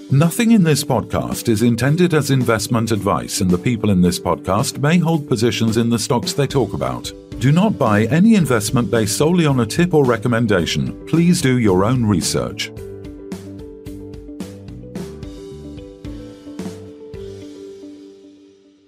Nothing in this podcast is intended as investment advice, and the people in this podcast may hold positions in the stocks they talk about. Do not buy any investment based solely on a tip or recommendation. Please do your own research.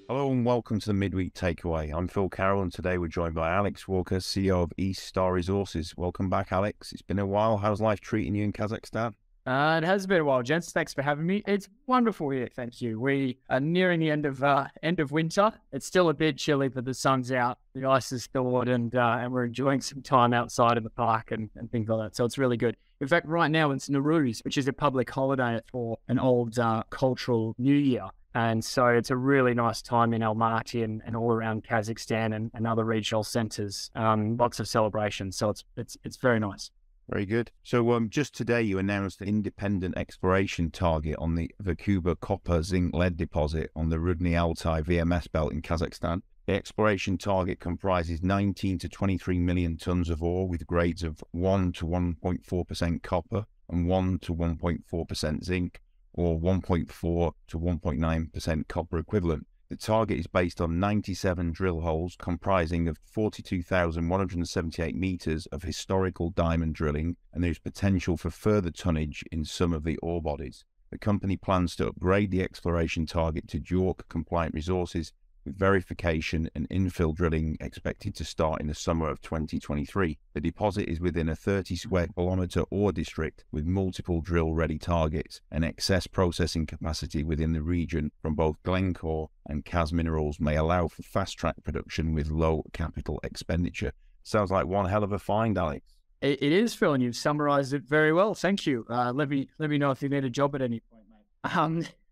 Hello and welcome to the Midweek Takeaway. I'm Phil Carroll and today we're joined by Alex Walker, CEO of East Star Resources. Welcome back, Alex. It's been a while. How's life treating you in Kazakhstan? It has been a while, gents. Thanks for having me. It's wonderful here, thank you. We are nearing the end of winter. It's still a bit chilly, but the sun's out, the ice is thawed, and we're enjoying some time outside of the park and things like that. So it's really good. In fact, right now it's Nowruz, which is a public holiday for an old cultural New Year. And so it's a really nice time in Almaty and all around Kazakhstan and other regional centres. Lots of celebrations. So it's very nice. Very good. So just today you announced an independent exploration target on the Vakuba copper zinc lead deposit on the Rudny Altai VMS belt in Kazakhstan. The exploration target comprises 19 to 23 million tonnes of ore with grades of 1 to 1.4% copper and 1 to 1.4% zinc, or 1.4 to 1.9% copper equivalent. The target is based on 97 drill holes comprising of 42,178 metres of historical diamond drilling, and there is potential for further tonnage in some of the ore bodies. The company plans to upgrade the exploration target to JORC-compliant resources, with verification and infill drilling expected to start in the summer of 2023. The deposit is within a 30 square kilometre ore district with multiple drill-ready targets and excess processing capacity within the region from both Glencore and Kaz Minerals may allow for fast-track production with low capital expenditure. Sounds like one hell of a find, Alex. It is, Phil, and you've summarised it very well. Thank you. Let me know if you need a job at any point,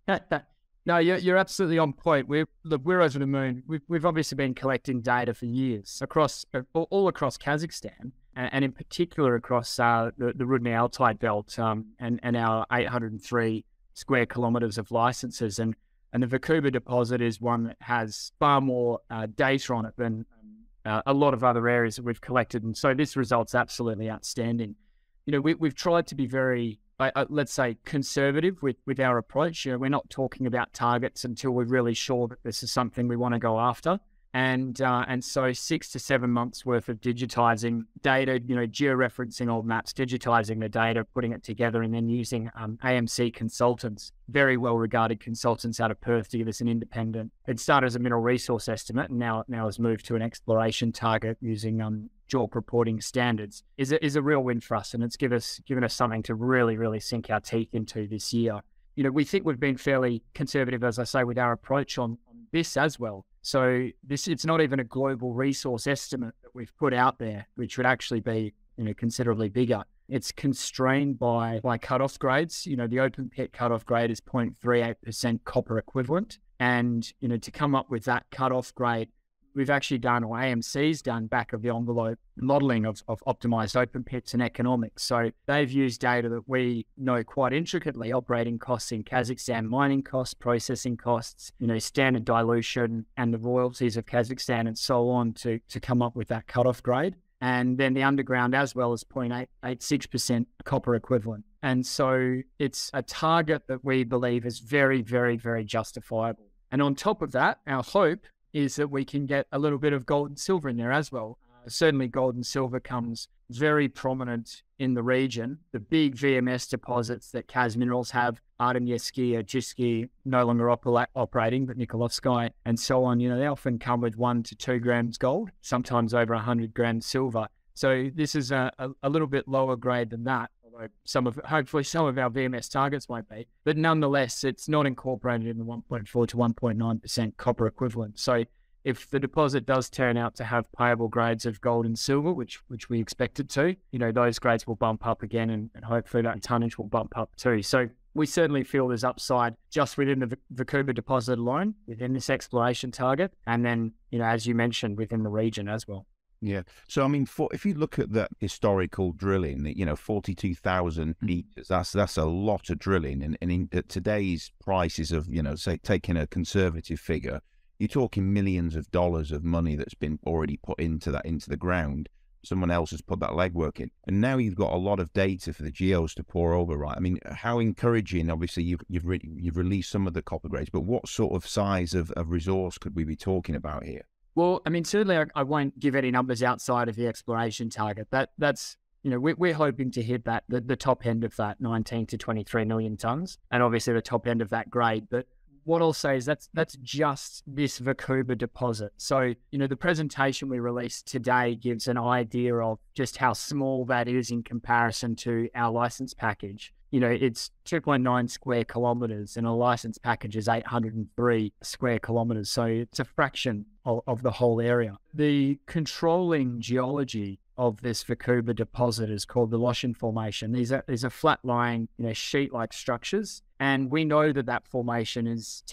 mate. No, you're absolutely on point. We're over the moon. We've obviously been collecting data for years all across Kazakhstan, and in particular across the Rudny Altai belt and our 803 square kilometres of licences. And the Vakuba deposit is one that has far more data on it than a lot of other areas that we've collected. And so this result's absolutely outstanding. You know, we've tried to be very, let's say, conservative with our approach. You know, we're not talking about targets until we're really sure that this is something we want to go after. And so 6 to 7 months worth of digitizing data, you know, georeferencing old maps, digitizing the data, putting it together, and then using AMC consultants, very well-regarded consultants out of Perth, to give us an independent. It started as a mineral resource estimate, and now has moved to an exploration target using JORC reporting standards. Is a real win for us, and it's given us something to really sink our teeth into this year. You know, we think we've been fairly conservative, as I say, with our approach on this as well. So it's not even a global resource estimate that we've put out there, which would actually be, you know, considerably bigger. It's constrained by cutoff grades. You know, the open pit cutoff grade is 0.38% copper equivalent. And, you know, to come up with that cutoff grade, we've actually done, or AMC's done, back of the envelope modelling of optimised open pits and economics. So they've used data that we know quite intricately: operating costs in Kazakhstan, mining costs, processing costs, you know, standard dilution, and the royalties of Kazakhstan, and so on, to come up with that cutoff grade. And then the underground as well is 0.886% copper equivalent. And so it's a target that we believe is very justifiable. And on top of that, our hope is that we can get a little bit of gold and silver in there as well. Certainly gold and silver comes very prominent in the region. The big VMS deposits that Kaz Minerals have, Artemyevsky, Jisky, no longer operating, but Nikolovsky, and so on, you know, they often come with 1 to 2 grams gold, sometimes over 100 grams silver. So this is a little bit lower grade than that, although hopefully some of our VMS targets won't be. But nonetheless, it's not incorporated in the 1.4 to 1.9% copper equivalent. So if the deposit does turn out to have payable grades of gold and silver, which we expect it to, you know, those grades will bump up again, and hopefully that tonnage will bump up too. So we certainly feel there's upside just within the Vakuba deposit alone, within this exploration target, and then, you know, as you mentioned, within the region as well. Yeah. So, I mean, if you look at that historical drilling, you know, 42,000 meters, that's a lot of drilling. And in today's prices of, you know, say, taking a conservative figure, you're talking millions of dollars of money that's been already put into the ground. someone else has put that legwork in. And now you've got a lot of data for the geos to pour over, right? I mean, how encouraging, obviously, you've released some of the copper grades, but what sort of size of resource could we be talking about here? Well, I mean, certainly I won't give any numbers outside of the exploration target. That's we're hoping to hit that, the top end of that 19 to 23 million tonnes, and obviously the top end of that grade. But what I'll say is that's just this Vancouver deposit. So, the presentation we released today gives an idea of just how small that is in comparison to our license package. It's 2.9 square kilometres, and a license package is 803 square kilometres. So it's a fraction of the whole area. The controlling geology of this Vancouver deposit is called the Loshin Formation. These are flat-lying, sheet-like structures. And we know that formation is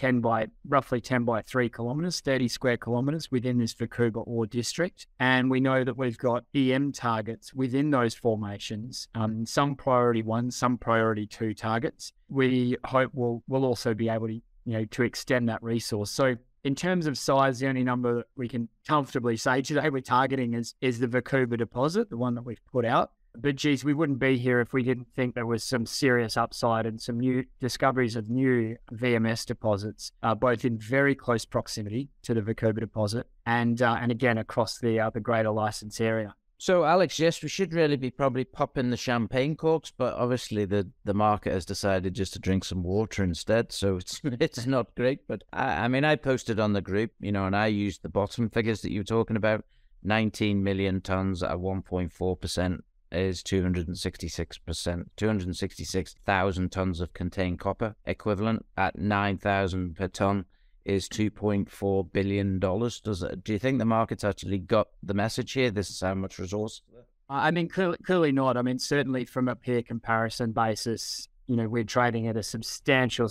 roughly 10 by 3 kilometres, 30 square kilometres within this Vancouver ore district. And we know that we've got EM targets within those formations, some priority 1, some priority 2 targets. We hope we'll also be able to, to extend that resource. So in terms of size, the only number that we can comfortably say today we're targeting is the Vancouver deposit, the one that we've put out. But geez, we wouldn't be here if we didn't think there was some serious upside and some new discoveries of new VMS deposits, both in very close proximity to the Vancouver deposit and again across the greater license area. So, Alex, yes, we should really be probably popping the champagne corks, but obviously the market has decided just to drink some water instead, so it's not great. But I mean, I posted on the group, and I used the bottom figures that you were talking about. 19 million tonnes at 1.4% is 266,000 tonnes of contained copper equivalent at 9,000 per tonne is $2.4 billion. Do you think the market's actually got the message here? This is how much resource? I mean, clearly not. I mean, certainly from a peer comparison basis, we're trading at a substantial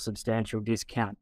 discount.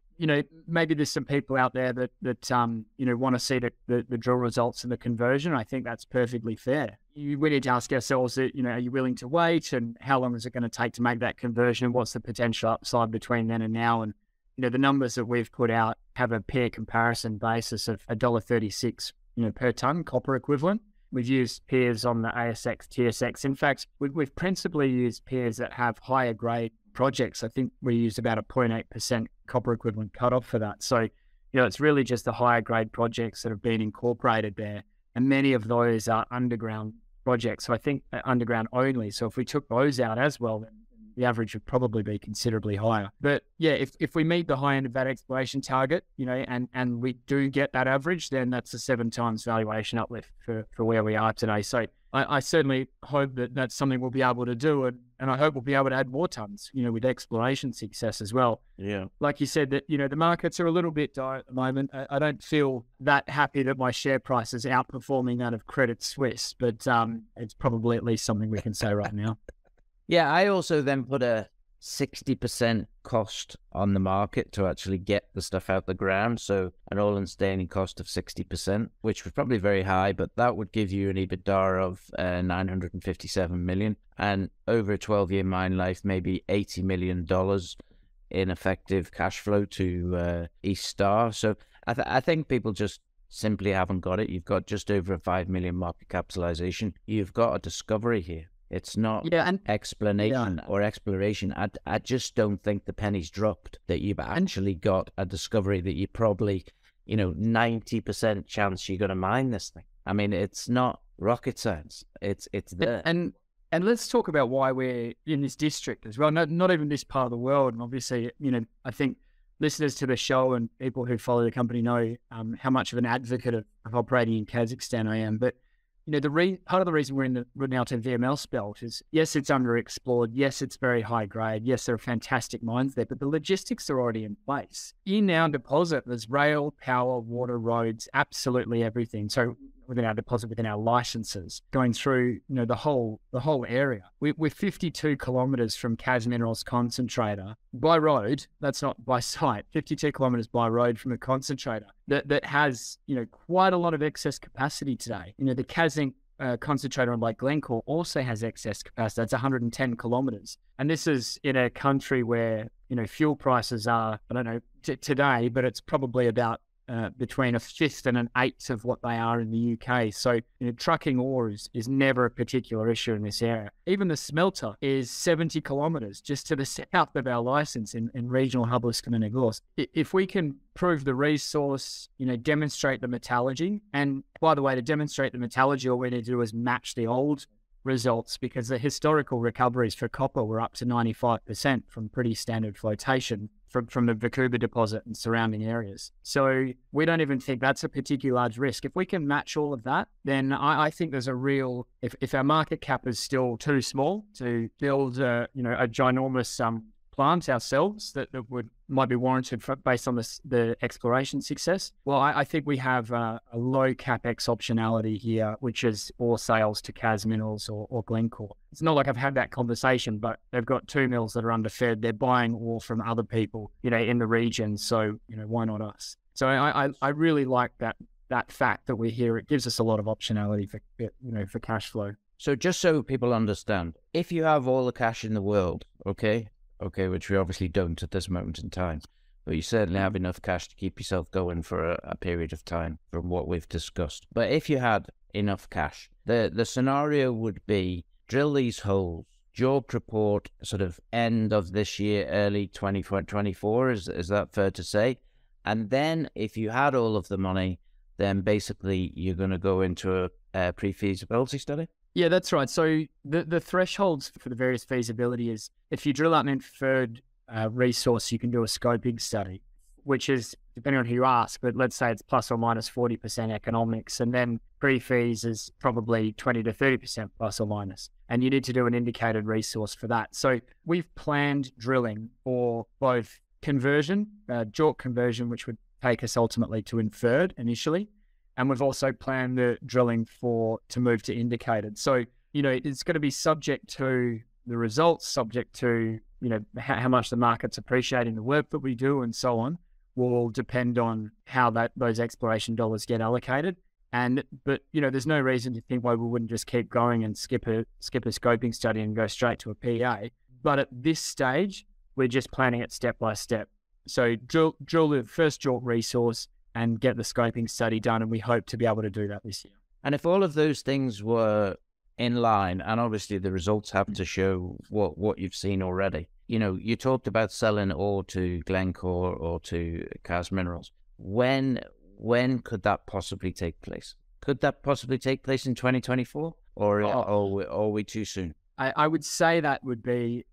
Maybe there's some people out there that want to see the drill results and the conversion. I think that's perfectly fair. We need to ask ourselves that, are you willing to wait, and how long is it going to take to make that conversion, and what's the potential upside between then and now? And the numbers that we've put out have a peer comparison basis of $1.36, per tonne copper equivalent. We've used peers on the ASX, TSX. In fact, we've principally used peers that have higher grade projects. I think we used about a 0.8% copper equivalent cutoff for that. So, it's really just the higher grade projects that have been incorporated there. And many of those are underground projects. So I think underground only. So if we took those out as well, then the average would probably be considerably higher. But yeah, if we meet the high end of that exploration target, and we do get that average, then that's a 7 times valuation uplift for where we are today. So I certainly hope that that's something we'll be able to do, and I hope we'll be able to add more tons, with exploration success as well. Yeah. Like you said, that, the markets are a little bit dire at the moment. I don't feel that happy that my share price is outperforming that of Credit Suisse, but it's probably at least something we can say right now. Yeah, I also then put a 60% cost on the market to actually get the stuff out the ground. So an all-in sustaining cost of 60%, which was probably very high, but that would give you an EBITDA of 957 million. And over a 12-year mine life, maybe $80 million in effective cash flow to East Star. So I think people just simply haven't got it. You've got just over a 5 million market capitalization. You've got a discovery here. It's not explanation or exploration. I just don't think the penny's dropped that you've actually got a discovery that you probably, 90% chance you're going to mine this thing. I mean, it's not rocket science. It's there. And let's talk about why we're in this district as well. Not even this part of the world. And obviously, I think listeners to the show and people who follow the company know how much of an advocate of operating in Kazakhstan I am. But part of the reason we're in the Rudny-Altai VML belt is, yes, it's underexplored. Yes, it's very high grade. Yes, there are fantastic mines there, but the logistics are already in place. In our deposit, there's rail, power, water, roads, absolutely everything. So within our deposit, within our licenses, going through, the whole area. We're 52 kilometers from Kaz Minerals concentrator by road. That's not by site. 52 kilometers by road from a concentrator that has, quite a lot of excess capacity today. The Kaz concentrator on Lake Glencore also has excess capacity. That's 110 kilometers. And this is in a country where, fuel prices are, I don't know today, but it's probably about between a fifth and an eighth of what they are in the UK. So trucking ore is never a particular issue in this area. Even the smelter is 70 kilometres just to the south of our licence in regional hub Liscombe. If we can prove the resource, demonstrate the metallurgy, and by the way, to demonstrate the metallurgy, all we need to do is match the old results, because the historical recoveries for copper were up to 95% from pretty standard flotation from the Vancouver deposit and surrounding areas. So we don't even think that's a particularly large risk. If we can match all of that, then I think there's a real, if our market cap is still too small to build a ginormous plant ourselves that might be warranted based on the exploration success. Well, I think we have a low capex optionality here, which is ore sales to Cas Minerals or Glencore. It's not like I've had that conversation, but they've got 2 mills that are underfed. They're buying ore from other people, in the region. So, why not us? So I really like that fact that we're here. It gives us a lot of optionality for cash flow. So just so people understand, if you have all the cash in the world, okay, which we obviously don't at this moment in time, but you certainly have enough cash to keep yourself going for a period of time from what we've discussed. But if you had enough cash, the scenario would be drill these holes, JORC report sort of end of this year, early 2024, is that fair to say? And then if you had all of the money, then basically you're going to go into a pre-feasibility study? Yeah, that's right. So the thresholds for the various feasibility is if you drill out an inferred resource, you can do a scoping study, which is, depending on who you ask, but let's say it's plus or minus 40% economics. And then pre-feas is probably 20 to 30% plus or minus. And you need to do an indicated resource for that. So we've planned drilling for both conversion, JORC conversion, which would take us ultimately to inferred initially. And we've also planned the drilling to move to indicated. So, it's going to be subject to the results, subject to, how much the market's appreciating the work that we do and so on, will depend on how those exploration dollars get allocated. But there's no reason to think why we wouldn't just keep going and skip a scoping study and go straight to a PEA. But at this stage, we're just planning it step by step. So drill the first JORC resource and get the scoping study done, and we hope to be able to do that this year. And if all of those things were in line, and obviously the results have to show what you've seen already, you talked about selling ore to Glencore or to Cas Minerals. When could that possibly take place? Could that possibly take place in 2024, or are we too soon? I would say that would be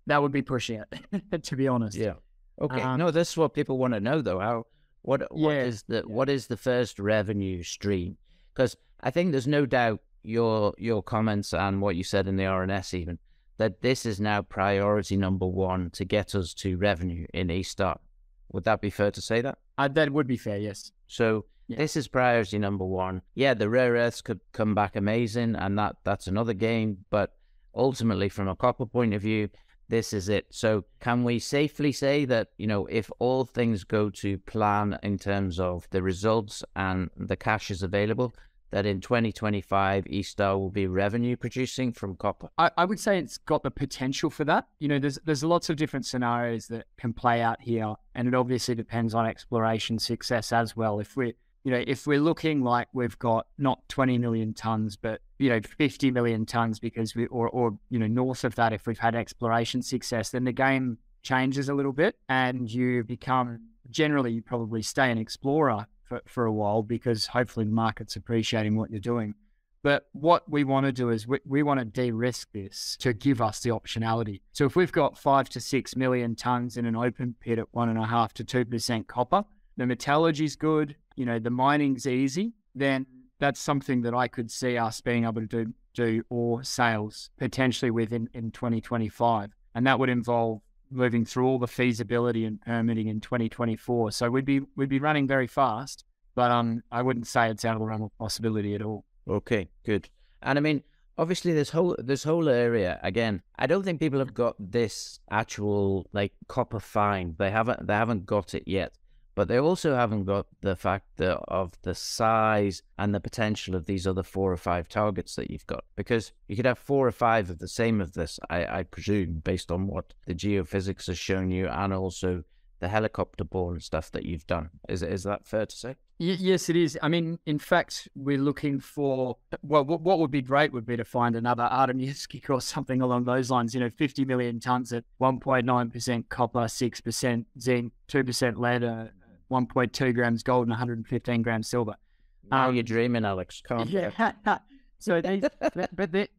pushing it, to be honest. Yeah. Okay. No, this is what people want to know, though. What is the first revenue stream? Because I think there's no doubt your comments and what you said in the RNS even, that this is now priority number one to get us to revenue in East Star. Would that be fair to say that? That would be fair, yes. So this is priority number one. Yeah, the rare earths could come back amazing, and that's another game. But ultimately, from a copper point of view, this is it. So can we safely say that, if all things go to plan in terms of the results and the cash is available, that in 2025, East Star will be revenue producing from copper? I would say it's got the potential for that. There's lots of different scenarios that can play out here, and it obviously depends on exploration success as well. If we're looking like we've got not 20 million tons, but 50 million tons, because north of that, if we've had exploration success, then the game changes a little bit, and you probably stay an explorer for a while, because hopefully the market's appreciating what you're doing. But what we want to do is we want to de-risk this to give us the optionality. So if we've got 5 to 6 million tons in an open pit at 1.5 to 2% copper, the metallurgy's good, the mining's easy, then that's something that I could see us being able to do ore sales potentially within in 2025. And that would involve moving through all the feasibility and permitting in 2024. So we'd be running very fast, but I wouldn't say it's out of the realm of possibility at all. Okay, good. And I mean, obviously this whole area, again, I don't think people have got this actual copper find. They haven't got it yet. But they also haven't got the fact of the size and the potential of these other 4 or 5 targets that you've got. Because you could have 4 or 5 of the same of this, I presume, based on what the geophysics has shown you, and also the helicopter bore and stuff that you've done. Is that fair to say? Yes, it is. I mean, in fact, we're looking for, well, what would be great would be to find another Artemyevsky or something along those lines, 50 million tons at 1.9% copper, 6% zinc, 2% lead, 1.2 grams gold, and 115 grams silver. Now you're dreaming, Alex. Can't you? Yeah. So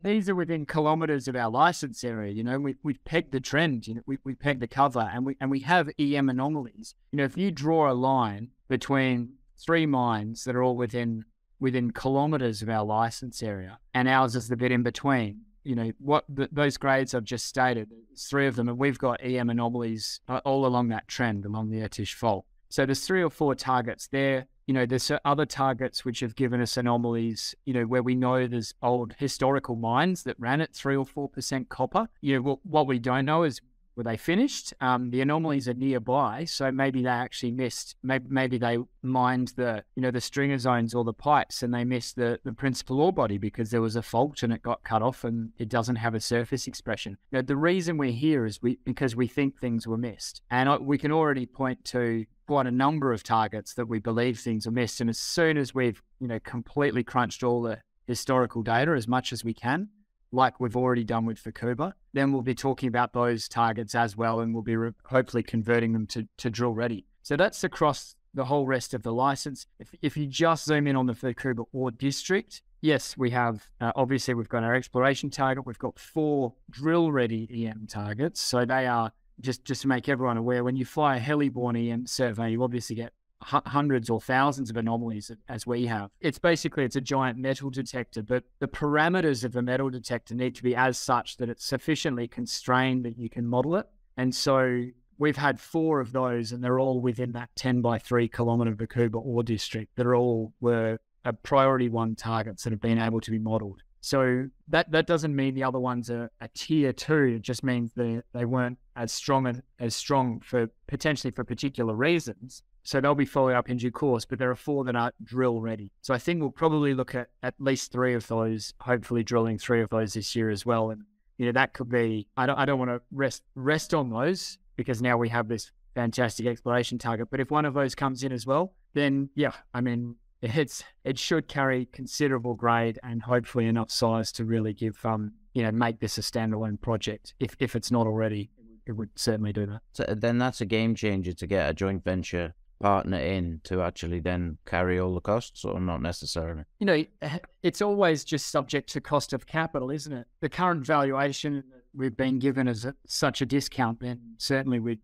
these are within kilometres of our license area. We've pegged the trend. We pegged the cover, and we have EM anomalies. If you draw a line between 3 mines that are all within kilometres of our license area, and ours is the bit in between. Those grades I've just stated, 3 of them, and we've got EM anomalies all along that trend, along the Irtysh fault. So there's 3 or 4 targets there. There's other targets which have given us anomalies, where we know there's old historical mines that ran at 3 or 4% copper. What we don't know is, were they finished? The anomalies are nearby, so maybe they actually missed. Maybe they mined the stringer zones or the pipes, and they missed the principal ore body because there was a fault and it got cut off and it doesn't have a surface expression. The reason we're here is because we think things were missed, and we can already point to quite a number of targets that we believe things are missed. And as soon as we've completely crunched all the historical data as much as we can, like we've already done with Fukuba, then we'll be talking about those targets as well, and we'll be hopefully converting them to drill ready. So that's across the whole rest of the license. If you just zoom in on the Fukuba ore district, yes, we have, obviously we've got our exploration target. We've got 4 drill ready EM targets. So they are, just to make everyone aware, when you fly a heli-borne EM survey, you obviously get hundreds or thousands of anomalies as we have. It's a giant metal detector, but the parameters of the metal detector need to be as such that it's sufficiently constrained that you can model it. And so we've had 4 of those, and they're all within that 10 by 3 kilometre Fukuba ore district that were a priority 1 targets that have been able to be modelled. So that doesn't mean the other ones are a tier 2. It just means they weren't as strong for particular reasons. So they'll be followed up in due course, but there are 4 that are drill ready. So I think we'll probably look at least 3 of those, hopefully drilling 3 of those this year as well. And that could be, I don't want to rest on those, because now we have this fantastic exploration target. But if one of those comes in as well, then yeah, I mean, it should carry considerable grade and hopefully enough size to really give make this a standalone project. If it's not already, it would certainly do that. So then that's a game changer to get a joint venture partner in to actually then carry all the costs, or not necessarily? It's always just subject to cost of capital, isn't it? The current valuation that we've been given as such a discount, then certainly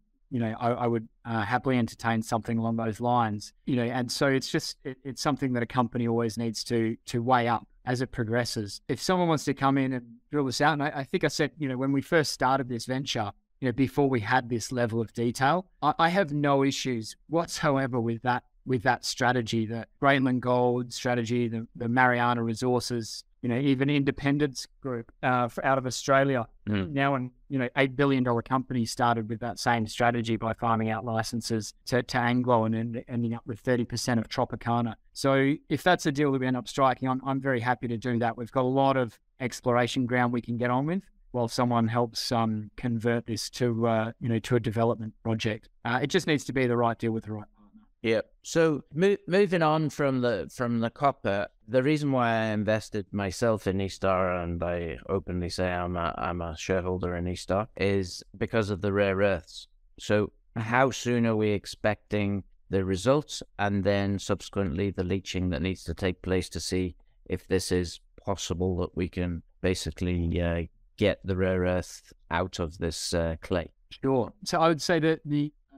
I would happily entertain something along those lines. And so it's something that a company always needs to weigh up as it progresses. If someone wants to come in and drill this out, and I think I said, when we first started this venture, before we had this level of detail, I have no issues whatsoever with that strategy, the Greatland Gold strategy, the Mariana Resources, even Independence Group out of Australia. Now, an $8 billion company started with that same strategy by farming out licenses to Anglo and ending up with 30% of Tropicana. So if that's a deal that we end up striking on, I'm very happy to do that. We've got a lot of exploration ground we can get on with, while someone helps convert this to a development project. It just needs to be the right deal with the right partner. Yeah. So moving on from the copper, the reason why I invested myself in eStar, and I openly say I'm a shareholder in eStar, is because of the rare earths. So how soon are we expecting the results, and then subsequently the leaching that needs to take place to see if this is possible that we can basically get the rare earth out of this clay? Sure. So I would say that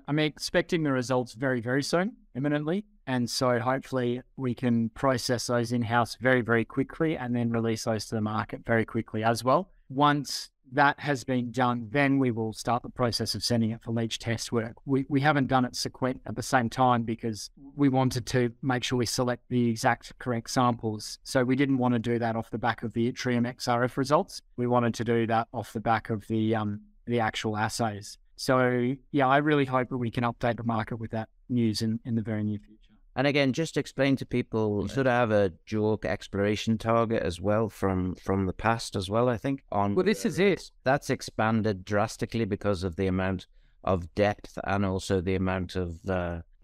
I'm expecting the results very, very soon, imminently. And so hopefully we can process those in-house very, very quickly and then release those to the market very quickly as well. Once that has been done, then we will start the process of sending it for leach test work. We haven't done it at the same time because we wanted to make sure we select the exact correct samples. So we didn't want to do that off the back of the Yttrium XRF results. We wanted to do that off the back of the actual assays. So yeah, I really hope that we can update the market with that news in the very near future. And again, just explain to people, should I have a JORC exploration target as well from the past as well, I think? Well, this is it. That's expanded drastically because of the amount of depth and also the amount of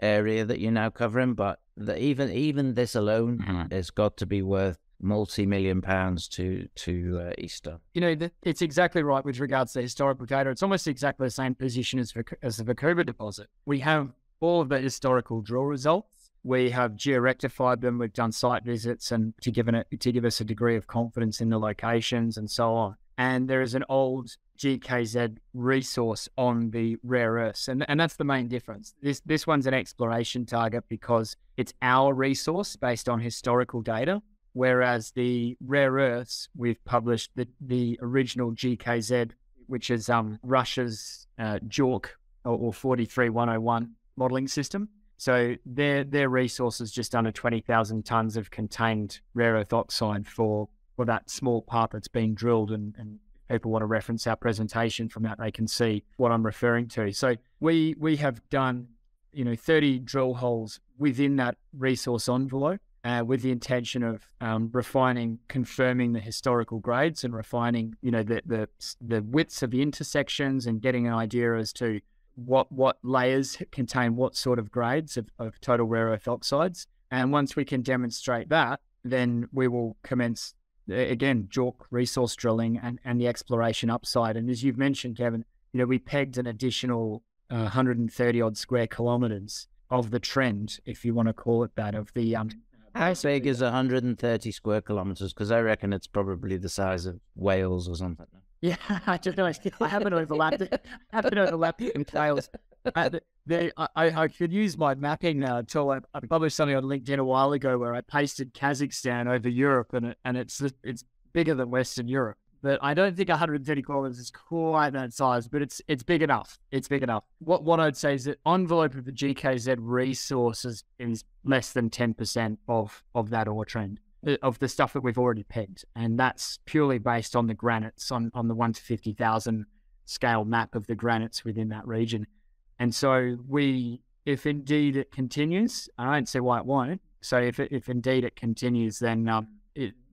area that you're now covering. But even this alone has got to be worth multi-million pounds to Easter. It's exactly right with regards to historical data. It's almost exactly the same position as the Vancouver deposit. We have all of the historical drill results. We have georectified them. We've done site visits and to give us a degree of confidence in the locations and so on. And there is an old GKZ resource on the rare earths. And that's the main difference. This one's an exploration target because it's our resource based on historical data, whereas the rare earths, we've published the original GKZ, which is Russia's JORC or 43101 modeling system. So their resource is just under 20,000 tonnes of contained rare earth oxide for that small part that's been drilled, and if people want to reference our presentation from that, they can see what I'm referring to. So we have done 30 drill holes within that resource envelope with the intention of refining, confirming the historical grades and refining the widths of the intersections and getting an idea as to what layers contain what sort of grades of total rare earth oxides. And once we can demonstrate that, then we will commence again, JORC resource drilling and the exploration upside. And as you've mentioned, Kevin, we pegged an additional 130 odd square kilometers of the trend, if you want to call it that, of the... How big is 130 square kilometers? Because I reckon it's probably the size of Wales or something. Yeah, I don't know. I haven't overlapped it. I haven't overlapped it with Wales. I could use my mapping tool. I published something on LinkedIn a while ago where I pasted Kazakhstan over Europe, and it's bigger than Western Europe. But I don't think 130 kilometers is quite that size, but it's big enough. It's big enough. What I'd say is that envelope of the GKZ resources is less than 10% of that ore trend, of the stuff that we've already pegged. And that's purely based on the granites, on the 1 to 50,000 scale map of the granites within that region. And so if indeed it continues, I don't see why it won't. So if indeed it continues, then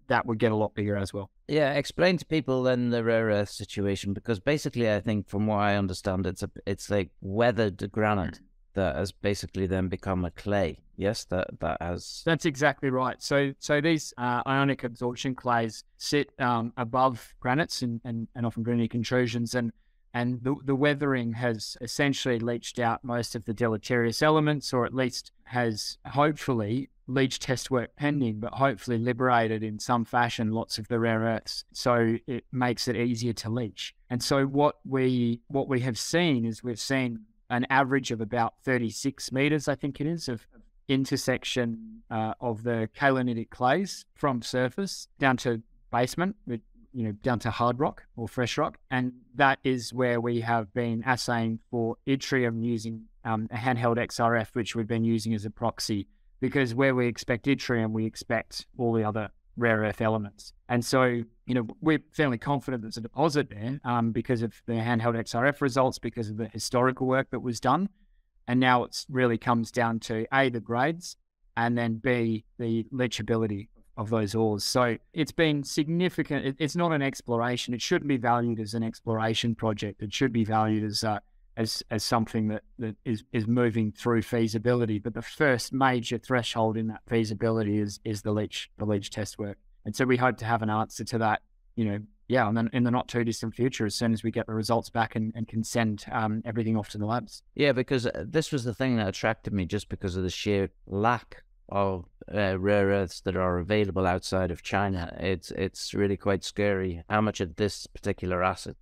that would get a lot bigger as well. Yeah, explain to people then the rare earth situation, because basically I think from what I understand, it's like weathered granite that has basically then become a clay. Yes, that's exactly right. So these ionic absorption clays sit above granites and often granitic intrusions, and the weathering has essentially leached out most of the deleterious elements, or at least has hopefully, leach test work pending, but hopefully liberated in some fashion lots of the rare earths. So it makes it easier to leach. And so what we have seen is we've seen an average of about 36 meters, I think it is, of intersection of the kaolinitic clays from surface down to basement, down to hard rock or fresh rock. And that is where we have been assaying for yttrium using a handheld XRF, which we've been using as a proxy, because where we expect yttrium, we expect all the other rare earth elements. And so, we're fairly confident there's a deposit there because of the handheld XRF results, because of the historical work that was done. And now it really comes down to A, the grades, and then B, the leachability of those ores. So it's been significant. It's not an exploration. It shouldn't be valued as an exploration project. It should be valued as something that is moving through feasibility. But the first major threshold in that feasibility is the leach test work. And so we hope to have an answer to that, in the not too distant future, as soon as we get the results back and can send everything off to the labs. Yeah, because this was the thing that attracted me, just because of the sheer lack of rare earths that are available outside of China. It's really quite scary how much of this particular asset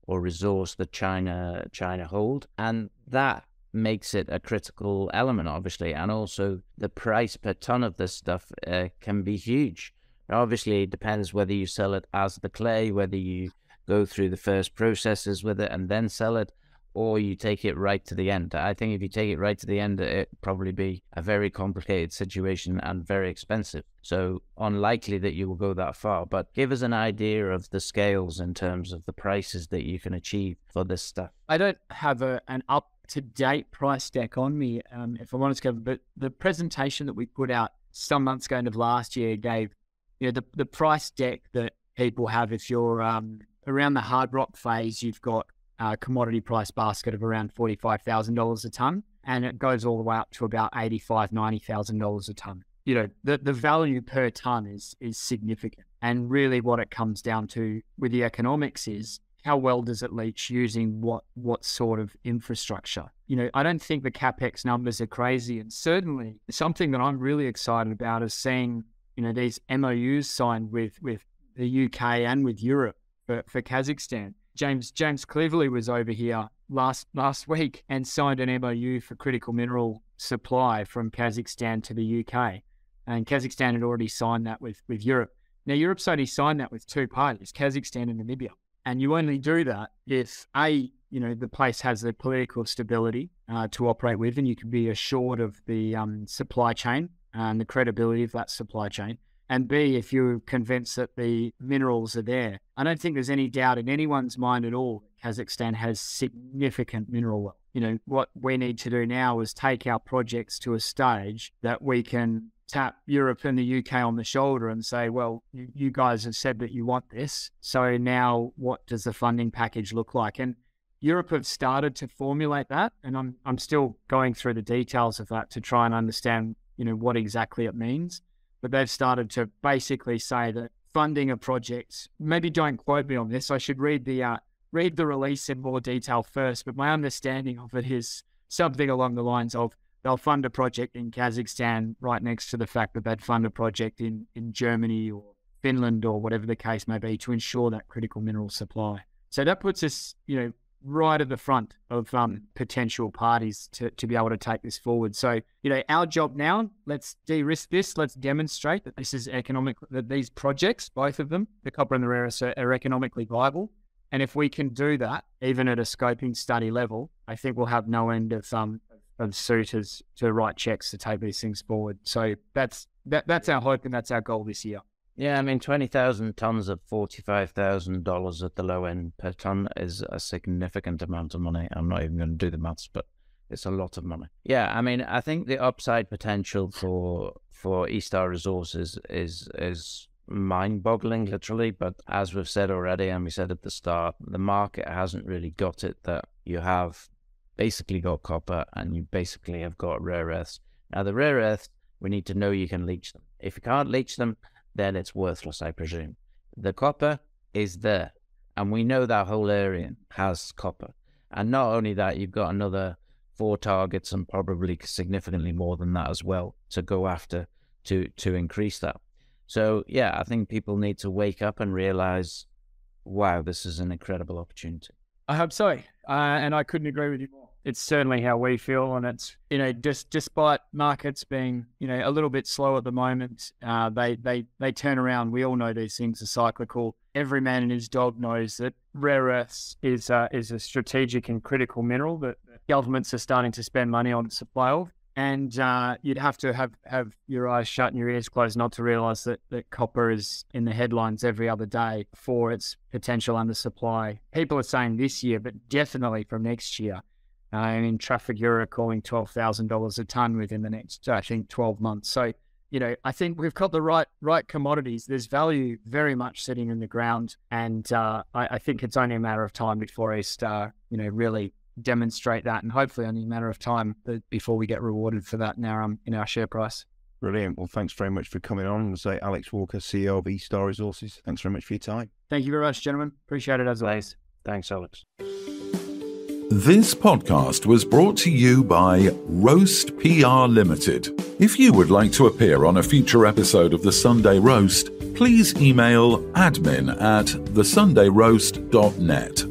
or resource that China hold, and that makes it a critical element, obviously. And also the price per ton of this stuff can be huge. Obviously, it depends whether you sell it as the clay, whether you go through the first processes with it and then sell it, or you take it right to the end. I think if you take it right to the end, it'd probably be a very complicated situation and very expensive. So unlikely that you will go that far. But give us an idea of the scales in terms of the prices that you can achieve for this stuff. I don't have an up-to-date price deck on me, if I'm honest, Kevin, but the presentation that we put out some months ago, end of last year, gave the price deck that people have. If you're around the hard rock phase, you've got commodity price basket of around $45,000 a tonne, and it goes all the way up to about $85,000, $90,000 a tonne. The value per tonne is significant. And really what it comes down to with the economics is how well does it leach using what sort of infrastructure? I don't think the CapEx numbers are crazy. And certainly something that I'm really excited about is seeing, these MOUs signed with the UK and with Europe for Kazakhstan. James Cleverley was over here last week and signed an MOU for critical mineral supply from Kazakhstan to the UK. And Kazakhstan had already signed that with Europe. Now, Europe's only signed that with two parties, Kazakhstan and Namibia. And you only do that if, the place has the political stability to operate with, and you can be assured of the supply chain and the credibility of that supply chain. And B, if you're convinced that the minerals are there. I don't think there's any doubt in anyone's mind at all that Kazakhstan has significant mineral wealth. What we need to do now is take our projects to a stage that we can tap Europe and the UK on the shoulder and say, well, you guys have said that you want this. So now what does the funding package look like? And Europe have started to formulate that. And I'm still going through the details of that to try and understand, what exactly it means. But they've started to basically say that funding a project, maybe don't quote me on this, I should read the release in more detail first, but my understanding of it is something along the lines of they'll fund a project in Kazakhstan right next to the fact that they'd fund a project in Germany or Finland or whatever the case may be to ensure that critical mineral supply. So that puts us, right at the front of potential parties to be able to take this forward. So, our job now, let's de-risk this. Let's demonstrate that this is economic, that these projects, both of them, the copper and the rare earths, are economically viable. And if we can do that, even at a scoping study level, I think we'll have no end of suitors to write checks to take these things forward. So that's our hope and that's our goal this year. Yeah, 20,000 tonnes at $45,000 at the low end per tonne is a significant amount of money. I'm not even going to do the maths, but it's a lot of money. Yeah, I think the upside potential for E-Star Resources is mind-boggling, literally. But as we've said already, and we said at the start, the market hasn't really got it, that you have basically got copper and you basically have got rare earths. Now, the rare earths, we need to know you can leach them. If you can't leach them, then it's worthless, I presume. The copper is there, and we know that whole area has copper. And not only that, you've got another 4 targets and probably significantly more than that as well to go after to increase that. So, yeah, I think people need to wake up and realize, wow, this is an incredible opportunity. I hope so. And I couldn't agree with you more. It's certainly how we feel. And it's, despite markets being, a little bit slow at the moment, they turn around. We all know these things are cyclical. Every man and his dog knows that rare earths is a strategic and critical mineral that governments are starting to spend money on supply of. And you'd have to have your eyes shut and your ears closed not to realize that copper is in the headlines every other day for its potential undersupply. People are saying this year, but definitely from next year. Trafigura are calling $12,000 a tonne within the next, 12 months. So, I think we've got the right commodities. There's value very much sitting in the ground. And I think it's only a matter of time before E-Star, really demonstrate that, and hopefully only a matter of time before we get rewarded for that in our share price. Brilliant. Well, thanks very much for coming on. I'll say Alex Walker, CEO of E-Star Resources. Thanks very much for your time. Thank you very much, gentlemen. Appreciate it as always. Thanks, Alex. This podcast was brought to you by Roast PR Limited. If you would like to appear on a future episode of The Sunday Roast, please email admin@thesundayroast.net.